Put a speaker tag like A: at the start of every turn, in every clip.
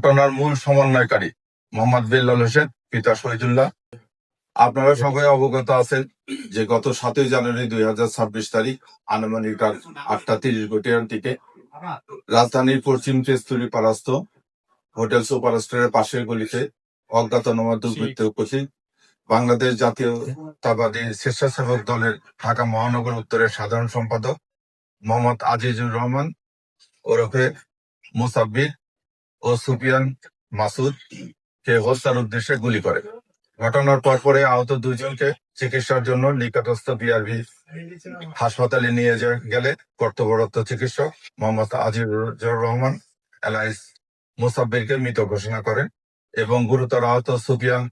A: ঘটনার মূল সমন্বয়কারী মোহাম্মদ বেল্লাল হোসেন, পিতা শহীদুল্লাহ। আপনারা সবাই অবগত আছেন যে গত 7ই জানুয়ারি 2026 তারিখ আনুমানিক রাত 8:30 দিকে রাজধানীর পশ্চিম তেজতুরি পাড়াস্থ হোটেল সুপারস্টারের পাশের গলিতে অজ্ঞাতনামা দুর্বৃত্ত উপস্থিত বাংলাদেশ জাতীয়তাবাদী স্বেচ্ছাসেবক দলের ঢাকা মহানগর উত্তরের সাধারণ সম্পাদক মোহাম্মদ আজিজুর রহমান ওরফে মুসাব্বির ও সুফিয়ান মাসুদ কে হত্যার উদ্দেশ্যে গুলি করে। ঘটনার পরপরে আহত দুইজনকে চিকিৎসার জন্য নিকটস্থ বিআরবি হাসপাতালে নিয়ে গেলে কর্তব্যরত চিকিৎসক মোহাম্মদ আজিজুর রহমান এলাইস মুসাব্বিরকে মৃত ঘোষণা করেন এবং গুরুতর আহত সুফিয়ান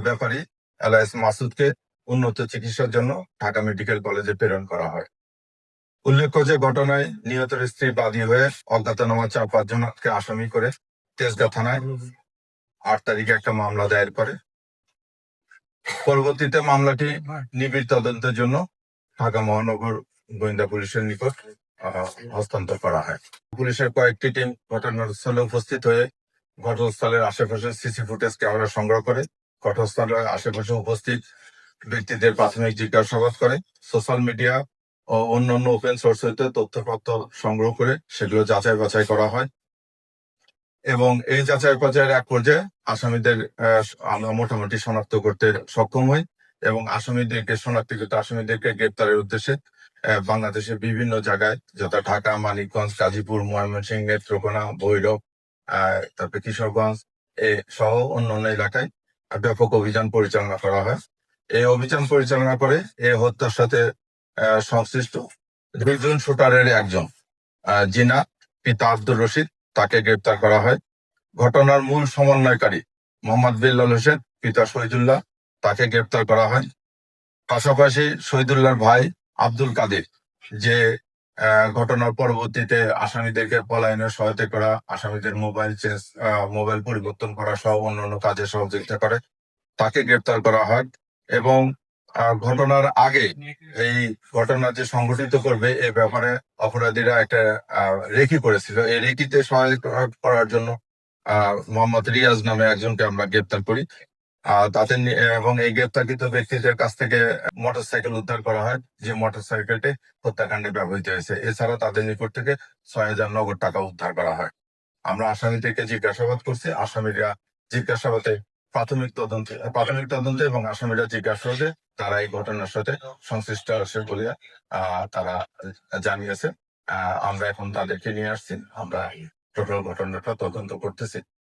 A: ব্যাপারী এলাইস মাসুদকে উন্নত চিকিৎসার জন্য ঢাকা মেডিকেল কলেজে প্রেরণ করা হয়। উল্লেখ্য যে ঘটনায় নিহতের স্ত্রী বাদী হয়ে অজ্ঞাতনামা 4-5 জনকে আসামি করে তেজগাঁ থানায় 8 তারিখে একটা মামলা দায়ের করে। পরবর্তীতে মামলাটি নিবিড় তদন্তের জন্য ঢাকা মহানগর গোয়েন্দা পুলিশের নিকট হস্তান্তর করা হয়। পুলিশের কয়েকটি টিম ঘটনাস্থলে উপস্থিত হয়ে ঘটনাস্থলের আশেপাশে সিসি ফুটেজ ক্যামেরা সংগ্রহ করে ঘটনাস্থলের আশেপাশে উপস্থিত ব্যক্তিদের প্রাথমিক জিজ্ঞাসাবাদ করে সোশ্যাল মিডিয়া ও অন্যান্য ওপেন সোর্স হইতে তথ্যপত্র সংগ্রহ করে সেগুলো যাচাই বাছাই করা হয় এবং এই যাচাই বাছাইয়ের এক পর্যায়ে আসামিদের আমরা মোটামুটি শনাক্ত করতে সক্ষম হই এবং শনাক্তকৃত আসামিদেরকে গ্রেপ্তারের উদ্দেশ্যে বাংলাদেশের বিভিন্ন জায়গায় যথা ঢাকা, মানিকগঞ্জ, গাজীপুর, ময়মনসিংহ, নেত্রকোনা, ভৈরব, তারপরে কিশোরগঞ্জ সহ অন্যান্য এলাকায় ব্যাপক অভিযান পরিচালনা করা হয়। এই অভিযান পরিচালনা করে এই হত্যার সাথে সংশ্লিষ্ট দুইজন শুটারের একজন জিনা পিতা আব্দুর রশিদ তাকে গ্রেপ্তার করা হয়। ঘটনার মূল সমন্বয়কারী মোহাম্মদ বেল্লাল হোসেন, পিতা শহীদুল্লাহ, তাকে গ্রেপ্তার করা হয়। পাশাপাশি শহীদুল্লাহর ভাই আব্দুল কাদের, যে ঘটনার পরবর্তীতে আসামিদেরকে পলায়নের সহায়তা করা, আসামিদের মোবাইল পরিবর্তন করা সহ অন্যান্য কাজে সহযোগিতা করে, তাকে গ্রেপ্তার করা হয় এবং ঘটনার আগে এই ঘটনা যে সংঘটিত করবে এ ব্যাপারে অপরাধীরা একটা রেকি করেছিল। এই রেকিতে সহায়তা করার জন্য মোহাম্মদ রিয়াজ নামে একজনকে আমরা গ্রেপ্তার করি। তাদের এবং এই গ্রেপ্তারকৃত ব্যক্তিদের কাছ থেকে মোটরসাইকেল উদ্ধার করা হয়, যে মোটরসাইকেলটি হত্যাকাণ্ডে ব্যবহৃত হয়েছে। এছাড়া তাদের নিকট থেকে 6,000 নগদ টাকা উদ্ধার করা হয়। আমরা আসামিদেরকে জিজ্ঞাসাবাদ করছি। আসামিরা জিজ্ঞাসাবাদে প্রাথমিক তদন্তে এবং আসামিরা জিজ্ঞাসাবাদে তারা এই ঘটনার সাথে সংশ্লিষ্ট আছে বলে তারা জানিয়েছে। আমরা এখন তাদেরকে নিয়ে আসছি। আমরা টোটাল ঘটনাটা তদন্ত করতেছি।